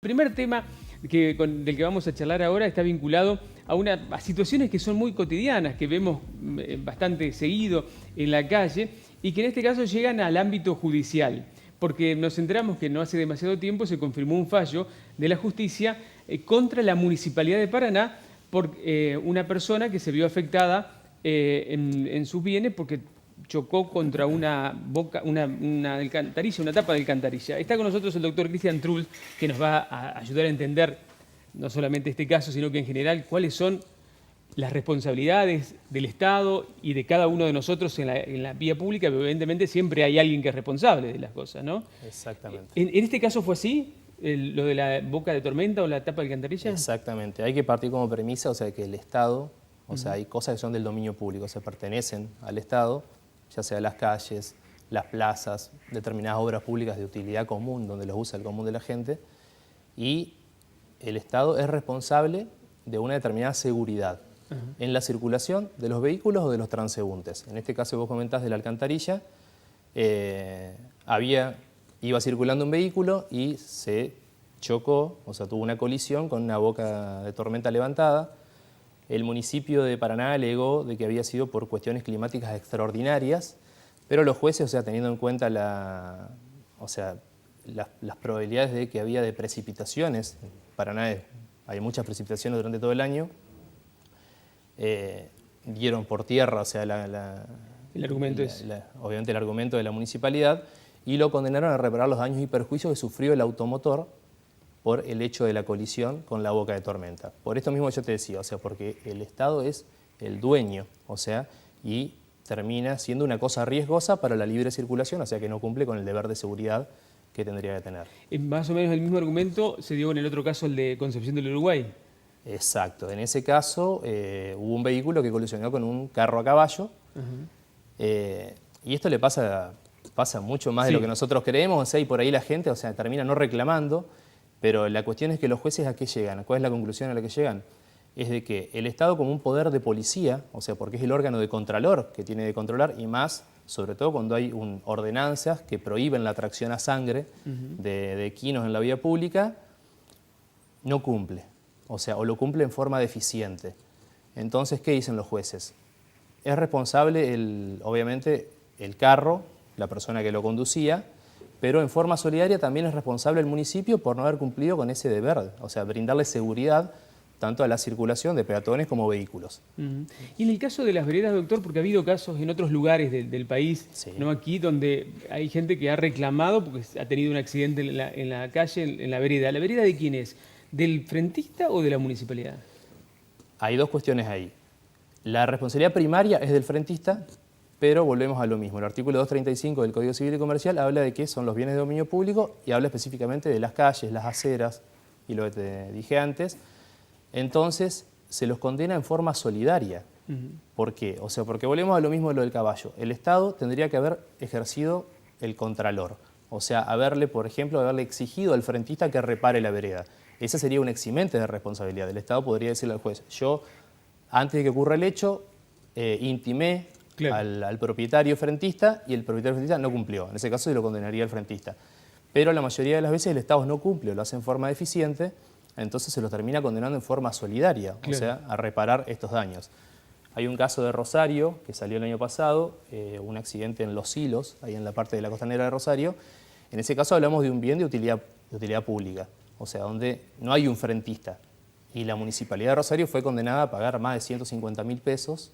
El primer tema del que vamos a charlar ahora está vinculado a situaciones que son muy cotidianas, que vemos bastante seguido en la calle y que en este caso llegan al ámbito judicial, porque nos enteramos que no hace demasiado tiempo se confirmó un fallo de la justicia contra la Municipalidad de Paraná por una persona que se vio afectada en sus bienes porque chocó contra una alcantarilla, una tapa de alcantarilla. Está con nosotros el doctor Cristian Trull, que nos va a ayudar a entender no solamente este caso, sino que en general cuáles son las responsabilidades del Estado y de cada uno de nosotros en la vía pública, pero evidentemente siempre hay alguien que es responsable de las cosas, ¿no? Exactamente. ¿En este caso fue así? ¿Lo de la boca de tormenta o la tapa de alcantarilla? Exactamente. Hay que partir como premisa, o sea, que el Estado, o sea, hay cosas que son del dominio público, o sea, pertenecen al Estado, ya sea las calles, las plazas, determinadas obras públicas de utilidad común, donde los usa el común de la gente, y el Estado es responsable de una determinada seguridad en la circulación de los vehículos o de los transeúntes. En este caso vos comentás de la alcantarilla, iba circulando un vehículo y se chocó, o sea, tuvo una colisión con una boca de tormenta levantada. El municipio de Paraná alegó de que había sido por cuestiones climáticas extraordinarias, pero los jueces, o sea, teniendo en cuenta las probabilidades de que había de precipitaciones, en Paraná hay muchas precipitaciones durante todo el año, dieron por tierra, o sea, obviamente el argumento de la municipalidad, y lo condenaron a reparar los daños y perjuicios que sufrió el automotor por el hecho de la colisión con la boca de tormenta. Por esto mismo yo te decía, o sea, porque el Estado es el dueño, o sea, y termina siendo una cosa riesgosa para la libre circulación, o sea, que no cumple con el deber de seguridad que tendría que tener. Más o menos el mismo argumento se dio en el otro caso, el de Concepción del Uruguay. Exacto. En ese caso hubo un vehículo que colisionó con un carro a caballo, y esto le pasa mucho más de lo que nosotros creemos, o sea, y por ahí la gente, o sea, termina no reclamando. Pero la cuestión es que los jueces ¿a qué llegan? ¿Cuál es la conclusión a la que llegan? Es de que el Estado como un poder de policía, o sea, porque es el órgano de contralor que tiene de controlar, y más, sobre todo cuando hay ordenanzas que prohíben la tracción a sangre de equinos en la vía pública, no cumple. O sea, o lo cumple en forma deficiente. Entonces, ¿qué dicen los jueces? Es responsable, obviamente, el carro, la persona que lo conducía, pero en forma solidaria también es responsable el municipio por no haber cumplido con ese deber, o sea, brindarle seguridad tanto a la circulación de peatones como vehículos. Y en el caso de las veredas, doctor, porque ha habido casos en otros lugares del país, no aquí, donde hay gente que ha reclamado porque ha tenido un accidente en la calle, en la vereda. ¿La vereda de quién es? ¿Del frentista o de la municipalidad? Hay dos cuestiones ahí. La responsabilidad primaria es del frentista, pero volvemos a lo mismo. El artículo 235 del Código Civil y Comercial habla de que son los bienes de dominio público y habla específicamente de las calles, las aceras y lo que te dije antes. Entonces, se los condena en forma solidaria. ¿Por qué? O sea, porque volvemos a lo mismo de lo del caballo. El Estado tendría que haber ejercido el contralor. O sea, por ejemplo, haberle exigido al frentista que repare la vereda. Ese sería un eximente de responsabilidad. El Estado podría decirle al juez, yo, antes de que ocurra el hecho, intimé al propietario frentista y el propietario frentista no cumplió. En ese caso se lo condenaría al frentista. Pero la mayoría de las veces el Estado no cumple, lo hace en forma deficiente, entonces se los termina condenando en forma solidaria, o sea, a reparar estos daños. Hay un caso de Rosario que salió el año pasado, un accidente en Los Silos, ahí en la parte de la costanera de Rosario. En ese caso hablamos de un bien de utilidad pública, o sea, donde no hay un frentista. Y la Municipalidad de Rosario fue condenada a pagar más de 150.000 pesos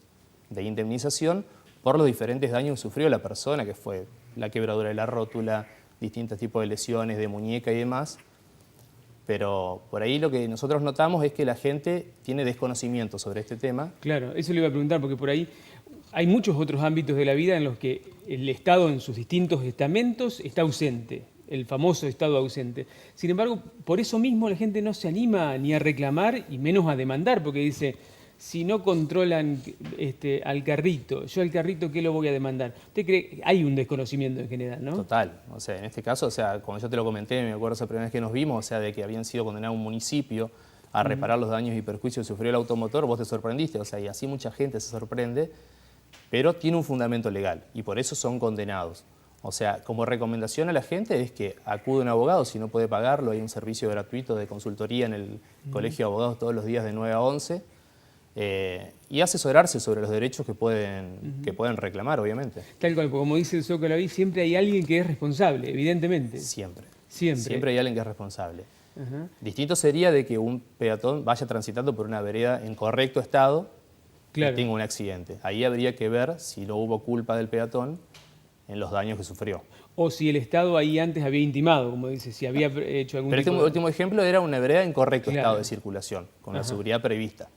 de indemnización por los diferentes daños que sufrió la persona, que fue la quebradura de la rótula, distintos tipos de lesiones de muñeca y demás. Pero por ahí lo que nosotros notamos es que la gente tiene desconocimiento sobre este tema. Claro, eso le iba a preguntar, porque por ahí hay muchos otros ámbitos de la vida en los que el Estado en sus distintos estamentos está ausente, el famoso Estado ausente. Sin embargo, por eso mismo la gente no se anima ni a reclamar y menos a demandar, porque dice, si no controlan al carrito, yo al carrito, ¿qué lo voy a demandar? ¿Usted cree que hay un desconocimiento en general, no? Total. O sea, en este caso, o sea, como yo te lo comenté, me acuerdo esa primera vez que nos vimos, o sea, de que habían sido condenados un municipio a reparar los daños y perjuicios que sufrió el automotor, vos te sorprendiste, o sea, y así mucha gente se sorprende, pero tiene un fundamento legal y por eso son condenados. O sea, como recomendación a la gente es que acude a un abogado si no puede pagarlo. Hay un servicio gratuito de consultoría en el Colegio de Abogados todos los días de 9 a 11. Y asesorarse sobre los derechos que pueden reclamar, obviamente. Tal cual, porque como dice el Zócalo ahí, siempre hay alguien que es responsable, evidentemente. Siempre. Siempre. Siempre hay alguien que es responsable. Ajá. Distinto sería de que un peatón vaya transitando por una vereda en correcto estado Claro. y tenga un accidente. Ahí habría que ver si no hubo culpa del peatón en los daños que sufrió. O si el Estado ahí antes había intimado, como dice, si había hecho algún Pero este tipo de... último ejemplo era una vereda en correcto Claro. estado de circulación, con la Ajá. seguridad prevista.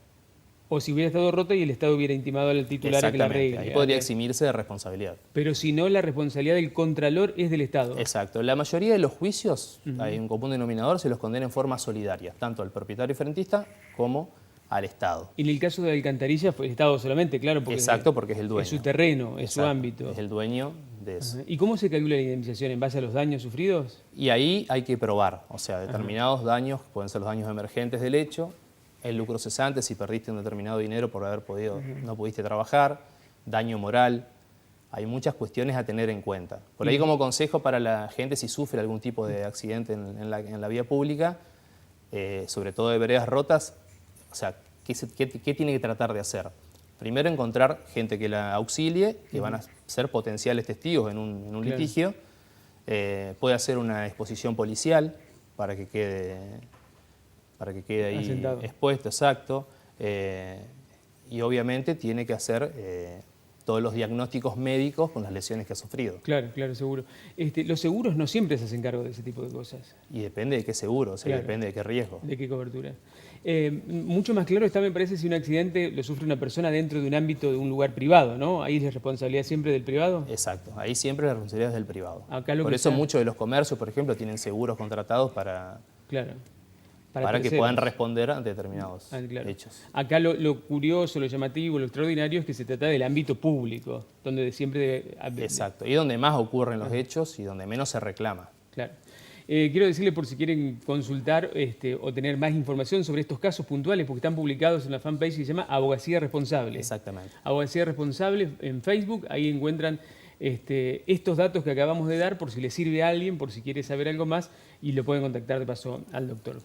O si hubiera estado rota y el Estado hubiera intimado al titular a que la Exactamente, arregle. ahí podría eximirse de responsabilidad. Pero si no, la responsabilidad del contralor es del Estado. Exacto. La mayoría de los juicios, hay un común denominador, se los condena en forma solidaria, tanto al propietario frentista como al Estado. Y en el caso de Alcantarilla fue el Estado solamente, claro, porque Exacto, porque es el dueño. es su terreno, es su Exacto, ámbito. es el dueño de eso. Ajá. ¿Y cómo se calcula la indemnización? ¿En base a los daños sufridos? Y ahí hay que probar, o sea, determinados daños, pueden ser los daños emergentes del hecho, el lucro cesante si perdiste un determinado dinero por haber podido, no pudiste trabajar, daño moral. Hay muchas cuestiones a tener en cuenta. Por ahí como consejo para la gente si sufre algún tipo de accidente en la vía pública, sobre todo de veredas rotas, o sea, ¿qué tiene que tratar de hacer? Primero encontrar gente que la auxilie, que van a ser potenciales testigos en un Claro. litigio. Puede hacer una exposición policial para que quede ahí Asentado. expuesto, exacto. Y obviamente tiene que hacer todos los diagnósticos médicos con las lesiones que ha sufrido. Claro, claro, seguro. Los seguros no siempre se hacen cargo de ese tipo de cosas. Y depende de qué seguro, o sea, Claro. depende de qué riesgo. ¿De qué cobertura? Mucho más claro está, me parece, si un accidente lo sufre una persona dentro de un ámbito de un lugar privado, ¿no? Ahí es la responsabilidad siempre del privado. Exacto, ahí siempre la responsabilidad es del privado. Acá lo Por que eso está- muchos de los comercios, por ejemplo, tienen seguros contratados para Claro. que terceros. puedan responder ante determinados Claro. hechos. Acá lo curioso, lo llamativo, lo extraordinario es que se trata del ámbito público, donde siempre debe... Exacto, y donde más ocurren los hechos y donde menos se reclama. Claro. Quiero decirle por si quieren consultar o tener más información sobre estos casos puntuales, porque están publicados en la fanpage que se llama Abogacía Responsable. Exactamente. Abogacía Responsable en Facebook, ahí encuentran estos datos que acabamos de dar por si les sirve a alguien, por si quiere saber algo más, y lo pueden contactar de paso al doctor.